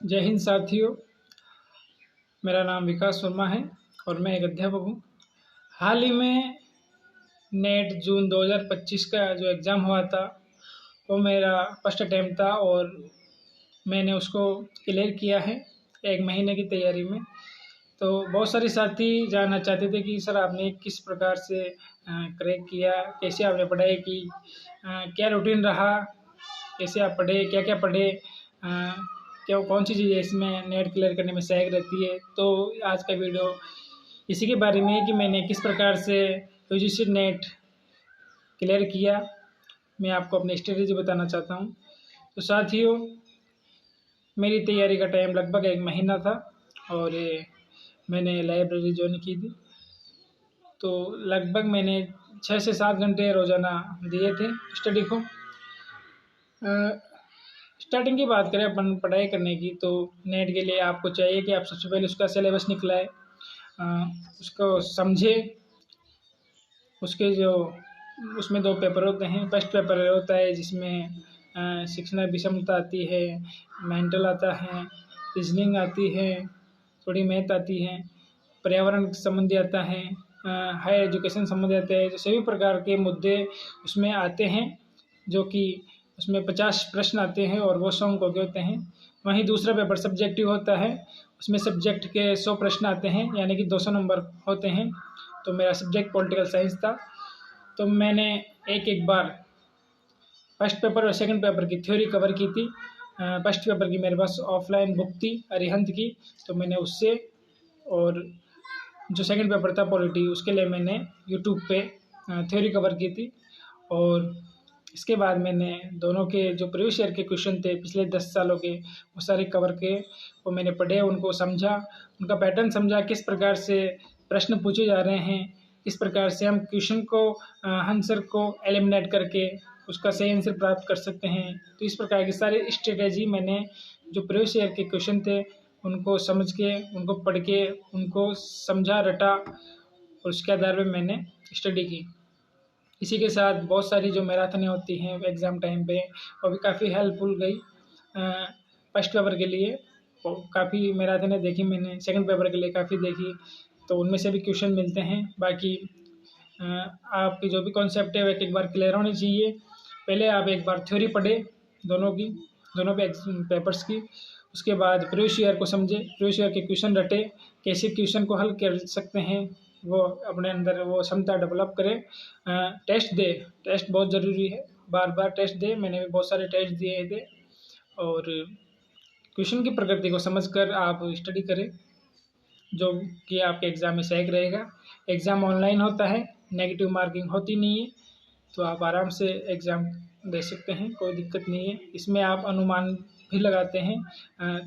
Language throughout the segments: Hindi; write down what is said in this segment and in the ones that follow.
जय हिंद साथियों, मेरा नाम विकास वर्मा है और मैं एक अध्यापक हूँ। हाल ही में नेट जून 2025 का जो एग्ज़ाम हुआ था वो मेरा फर्स्ट अटैम्प्ट था और मैंने उसको क्लियर किया है 1 महीने की तैयारी में। तो बहुत सारे साथी जानना चाहते थे कि सर आपने किस प्रकार से क्रैक किया, कैसे आपने पढ़ाई की, क्या रूटीन रहा, कैसे आप पढ़े, क्या क्या पढ़े, क्या कौन सी चीज़ें इसमें नेट क्लियर करने में सहायक रहती है। तो आज का वीडियो इसी के बारे में है कि मैंने किस प्रकार से यूजीसी नेट क्लियर किया। मैं आपको अपनी स्ट्रेटेजी बताना चाहता हूँ। तो साथियों, मेरी तैयारी का टाइम लगभग 1 महीना था और मैंने लाइब्रेरी ज्वाइन की थी। तो लगभग मैंने 6 से 7 घंटे रोज़ाना दिए थे स्टडी को। स्टार्टिंग की बात करें अपन पढ़ाई करने की, तो नेट के लिए आपको चाहिए कि आप सबसे पहले उसका सिलेबस निकलाए, उसको समझे। उसके जो उसमें 2 पेपर होते हैं। फर्स्ट पेपर होता है जिसमें शिक्षण विषमता आती है, मेंटल आता है, रीजनिंग आती है, थोड़ी मैथ आती है, पर्यावरण संबंधी आता है, हायर एजुकेशन संबंधी आता है। जो सभी प्रकार के मुद्दे उसमें आते हैं, जो कि उसमें 50 प्रश्न आते हैं और वो 100 अंकों के होते हैं। वहीं दूसरा पेपर सब्जेक्टिव होता है, उसमें सब्जेक्ट के 100 प्रश्न आते हैं, यानी कि 200 नंबर होते हैं। तो मेरा सब्जेक्ट पॉलिटिकल साइंस था। तो मैंने एक बार फर्स्ट पेपर और सेकंड पेपर की थ्योरी कवर की थी। फर्स्ट पेपर की मेरे पास ऑफलाइन बुक थी अरिहंत की, तो मैंने उससे, और जो सेकंड पेपर था पॉलिटी, उसके लिए मैंने यूट्यूब पे थ्योरी कवर की थी। और इसके बाद मैंने दोनों के जो प्रीवियस ईयर के क्वेश्चन थे पिछले 10 सालों के, वो सारे कवर किए। वो मैंने पढ़े, उनको समझा, उनका पैटर्न समझा, किस प्रकार से प्रश्न पूछे जा रहे हैं, किस प्रकार से हम क्वेश्चन को आंसर को एलिमिनेट करके उसका सही आंसर प्राप्त कर सकते हैं। तो इस प्रकार की सारी स्ट्रेटेजी मैंने, जो प्रीवियस ईयर के क्वेश्चन थे उनको समझ के, उनको पढ़ के, उनको समझा, रटा, और उसके आधार पर मैंने स्टडी की। इसी के साथ बहुत सारी जो मैराथनें होती हैं एग्ज़ाम टाइम पे, वो भी काफ़ी हेल्पफुल गई। फर्स्ट पेपर के लिए काफ़ी मैराथनें देखी मैंने, सेकंड पेपर के लिए काफ़ी देखी, तो उनमें से भी क्वेश्चन मिलते हैं। बाकी आपकी जो भी कॉन्सेप्ट है वो एक बार क्लियर होनी चाहिए। पहले आप एक बार थ्योरी पढ़े दोनों पेपर्स की, उसके बाद प्रीवियस ईयर को समझे, प्रीवियस ईयर के क्वेश्चन रटे, कैसे क्वेश्चन को हल कर सकते हैं, वो अपने अंदर वो क्षमता डेवलप करें। टेस्ट दे, टेस्ट बहुत ज़रूरी है, बार बार टेस्ट दे। मैंने भी बहुत सारे टेस्ट दिए थे। और क्वेश्चन की प्रकृति को समझकर आप स्टडी करें, जो कि आपके एग्ज़ाम में सहायक रहेगा। एग्ज़ाम ऑनलाइन होता है, नेगेटिव मार्किंग होती नहीं है, तो आप आराम से एग्ज़ाम दे सकते हैं, कोई दिक्कत नहीं है। इसमें आप अनुमान भी लगाते हैं,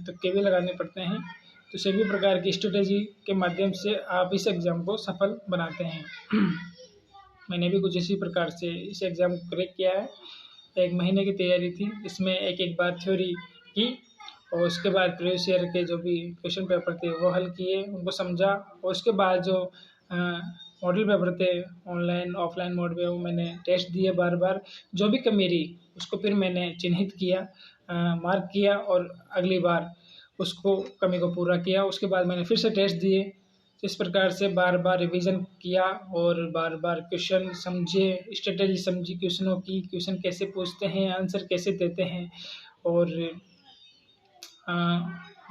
तुक्के भी लगाने पड़ते हैं। तो सभी प्रकार की स्ट्रेटेजी के माध्यम से आप इस एग्ज़ाम को सफल बनाते हैं। मैंने भी कुछ इसी प्रकार से इस एग्ज़ाम को क्रैक किया है। 1 महीने की तैयारी थी, इसमें एक बार थ्योरी की और उसके बाद प्रीवियस ईयर के जो भी क्वेश्चन पेपर थे वो हल किए, उनको समझा। और उसके बाद जो मॉडल पेपर थे ऑनलाइन ऑफलाइन मोड में, वो मैंने टेस्ट दिए बार बार। जो भी कमी रही उसको फिर मैंने चिन्हित किया, मार्क किया, और अगली बार उसको कमी को पूरा किया। उसके बाद मैंने फिर से टेस्ट दिए। इस प्रकार से बार बार रिवीजन किया और बार बार क्वेश्चन समझे, स्ट्रेटेजी समझी क्वेश्चनों की, क्वेश्चन कैसे पूछते हैं, आंसर कैसे देते हैं, और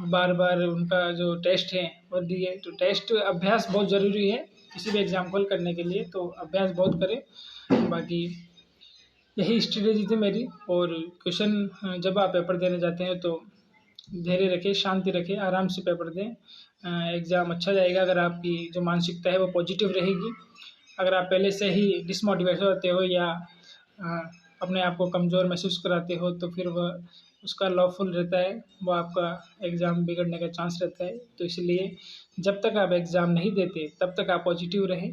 बार बार उनका जो टेस्ट है वो दिए। तो टेस्ट अभ्यास बहुत ज़रूरी है किसी भी एग्ज़ाम को करने के लिए, तो अभ्यास बहुत करें। बाकी यही स्ट्रेटेजी थी मेरी। और क्वेश्चन जब आप पेपर देने जाते हैं तो धैर्य रखें, शांति रखें, आराम से पेपर दें। एग्ज़ाम अच्छा जाएगा अगर आपकी जो मानसिकता है वो पॉजिटिव रहेगी। अगर आप पहले से ही डिसमोटिवेट होते हो या अपने आप को कमज़ोर महसूस कराते हो, तो फिर वह उसका लॉफुल रहता है, वो आपका एग्ज़ाम बिगड़ने का चांस रहता है। तो इसलिए जब तक आप एग्ज़ाम नहीं देते तब तक आप पॉजिटिव रहें,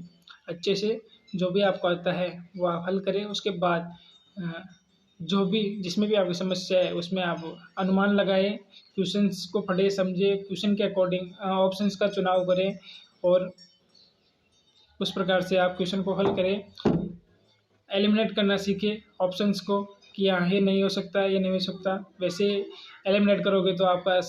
अच्छे से जो भी आपको आता है वो आप हल करें। उसके बाद जो भी जिसमें भी आपकी समस्या है उसमें आप अनुमान लगाएं, क्वेश्चंस को पढ़े समझे, क्वेश्चन के अकॉर्डिंग ऑप्शंस का चुनाव करें और उस प्रकार से आप क्वेश्चन को हल करें। एलिमिनेट करना सीखें ऑप्शंस को, कि हाँ ये नहीं हो सकता, ये नहीं हो सकता। वैसे एलिमिनेट करोगे तो आपका